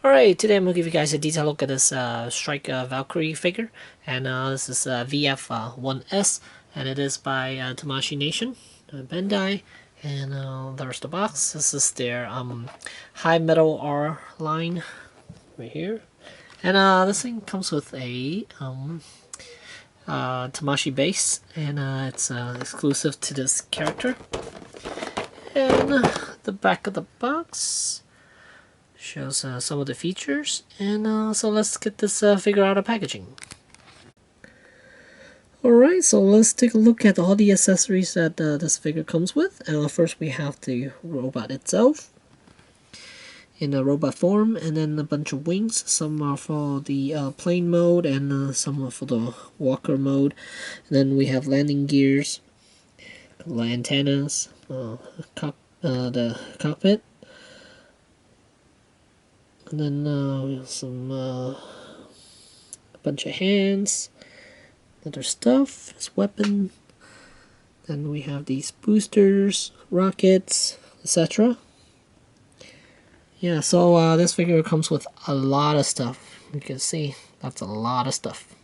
Alright, today I'm going to give you guys a detailed look at this Strike Valkyrie figure, and this is VF-1S, and it is by Tamashii bandai, and there's the box. This is their hi-metalR line right here, and this thing comes with a Tamashii base, and it's exclusive to this character. And the back of the box shows some of the features, and so let's get this figure out of packaging. Alright, so let's take a look at all the accessories that this figure comes with. First we have the robot itself in a robot form, and then a bunch of wings. Some are for the plane mode, and some are for the walker mode. And then we have landing gears, antennas, the cockpit. And then we have some a bunch of hands, other stuff, his weapon. Then we have these boosters, rockets, etc. Yeah, so this figure comes with a lot of stuff. You can see that's a lot of stuff.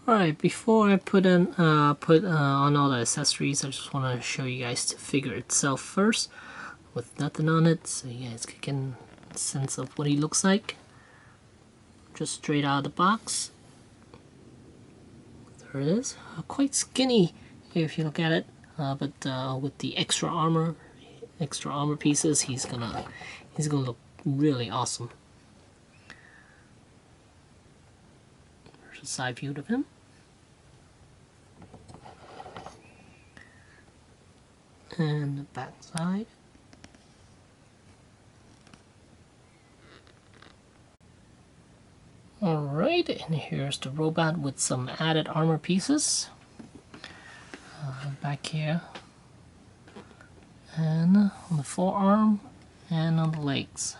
Alright, before I put on all the accessories, I just want to show you guys the figure itself first, with nothing on it, so you guys can get a sense of what he looks like. Just straight out of the box. There it is. Quite skinny if you look at it, but with the extra armor pieces, he's gonna look really awesome. There's a side view of him. And the back side. Alright, and here's the robot with some added armor pieces. Back here. And on the forearm and on the legs.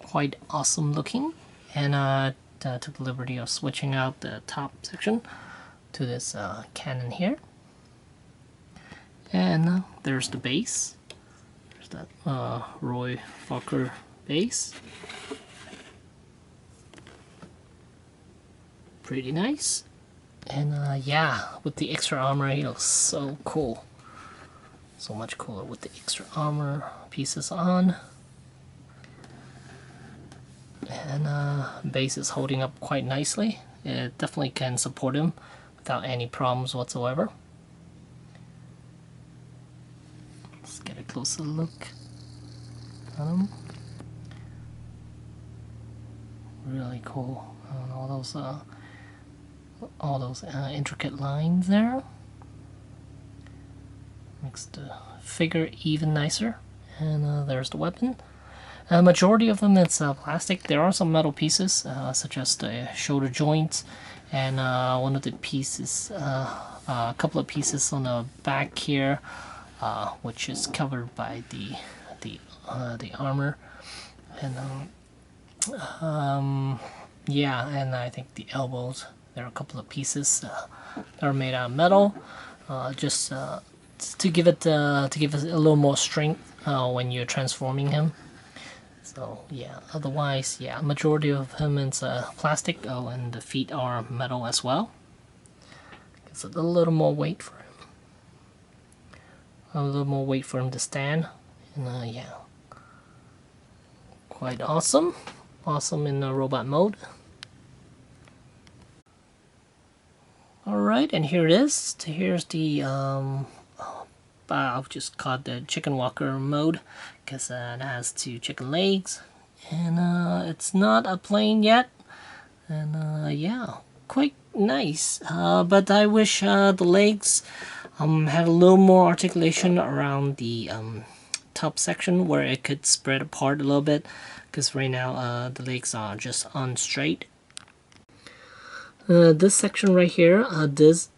Quite awesome looking. And I took the liberty of switching out the top section to this cannon here. And there's the base. There's that Roy Fokker base. Pretty nice. And yeah, with the extra armor, he looks so cool. So much cooler with the extra armor pieces on. And base is holding up quite nicely. It definitely can support him without any problems whatsoever. Let's get a closer look at him. Really cool. And all those intricate lines there makes the figure even nicer. And there's the weapon. Majority of them it's plastic. There are some metal pieces, such as the shoulder joints, and one of the pieces, a couple of pieces on the back here, which is covered by the armor. And yeah, and I think the elbows. There are a couple of pieces that are made out of metal, just to give it a little more strength when you're transforming him. So yeah, otherwise, yeah, majority of him is plastic. Oh, and the feet are metal as well. It's a little more weight for him. A little more weight for him to stand. And yeah, quite awesome. Awesome in the robot mode. Alright, and here it is. Here's the I'll just call it the chicken walker mode, because it has 2 chicken legs, and it's not a plane yet, and yeah, quite nice, but I wish the legs had a little more articulation around the top section where it could spread apart a little bit, because right now the legs are just on straight. This section right here, this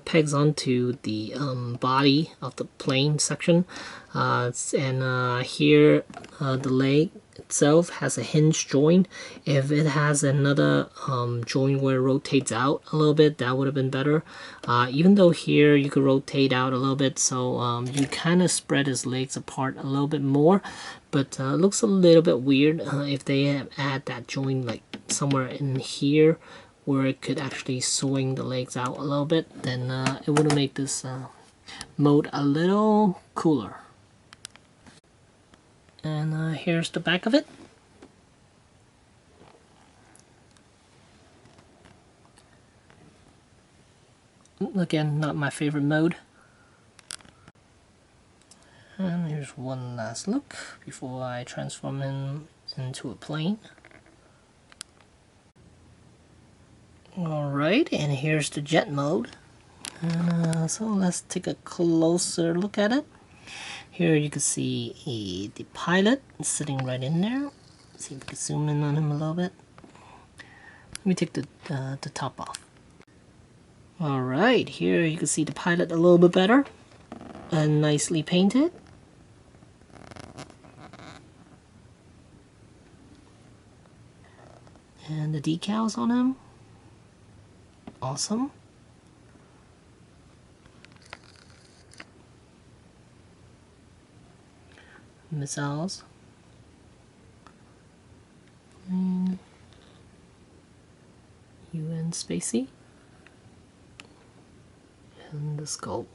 pegs onto the body of the plane section, and here the leg itself has a hinge joint. If it has another joint where it rotates out a little bit, that would have been better. Even though here you could rotate out a little bit, so you kind of spread his legs apart a little bit more, but it looks a little bit weird if they add that joint like somewhere in here where it could actually swing the legs out a little bit, then it would have made this mode a little cooler. And here's the back of it. Again, not my favorite mode. And here's one last look before I transform him into a plane. Alright, and here's the jet mode. And so let's take a closer look at it. Here you can see the pilot sitting right in there. See if we can zoom in on him a little bit. Let me take the top off. Alright, here you can see the pilot a little bit better and nicely painted. And the decals on him, awesome. Missiles. And UN Spacey. And the skull.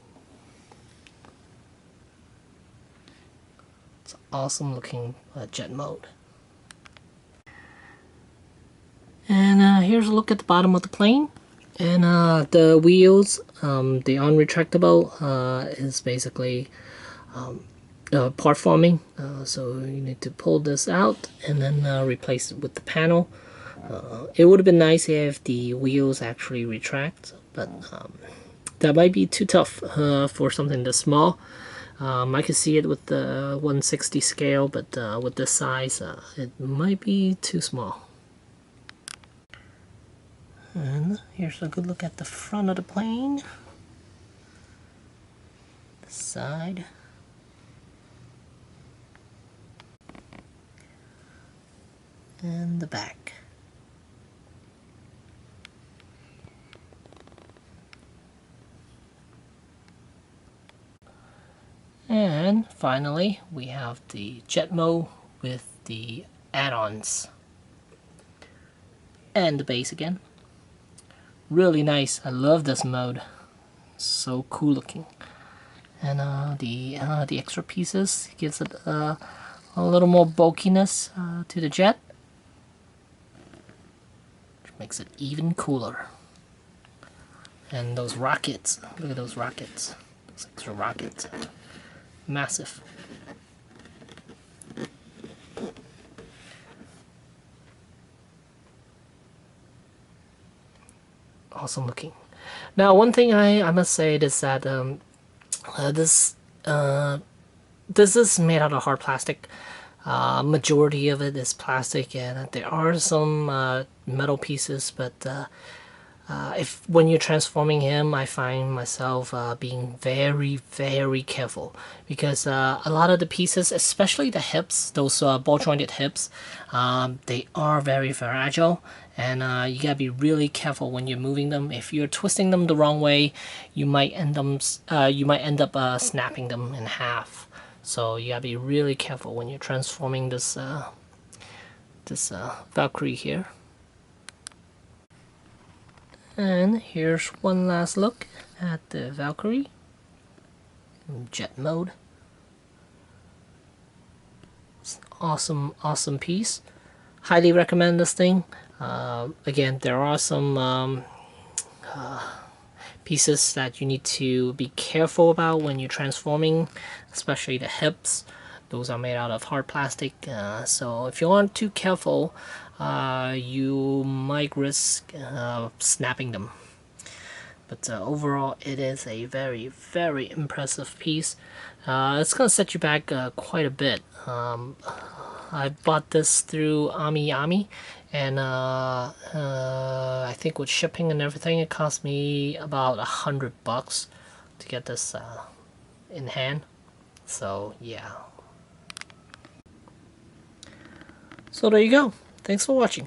It's an awesome looking jet mode. And here's a look at the bottom of the plane. And the wheels, the unretractable is basically part forming, so you need to pull this out and then replace it with the panel. It would have been nice if the wheels actually retract, but that might be too tough for something this small. I can see it with the 160 scale, but with this size, it might be too small. And here's a good look at the front of the plane, the side. And the back. And finally, we have the jet mode with the add-ons. And the base again. Really nice. I love this mode. So cool looking. And the extra pieces gives it a little more bulkiness to the jet. Makes it even cooler. And those rockets, look at those rockets, those extra rockets, massive. Awesome looking. Now one thing I must say is that this is made out of hard plastic. Majority of it is plastic, and there are some metal pieces, but when you're transforming him, I find myself being very careful, because a lot of the pieces, especially the hips, those ball jointed hips, they are very fragile, and you gotta be really careful when you're moving them. If you're twisting them the wrong way, you might end up snapping them in half. So you gotta be really careful when you're transforming this Valkyrie here. And here's one last look at the Valkyrie in jet mode. It's an awesome piece. Highly recommend this thing. Again, there are some pieces that you need to be careful about when you're transforming, especially the hips. Those are made out of hard plastic, so if you aren't too careful, you might risk snapping them. But overall, it is a very impressive piece. It's gonna set you back quite a bit. I bought this through Ami, and I think with shipping and everything, it cost me about $100 to get this in hand. So yeah. So there you go. Thanks for watching.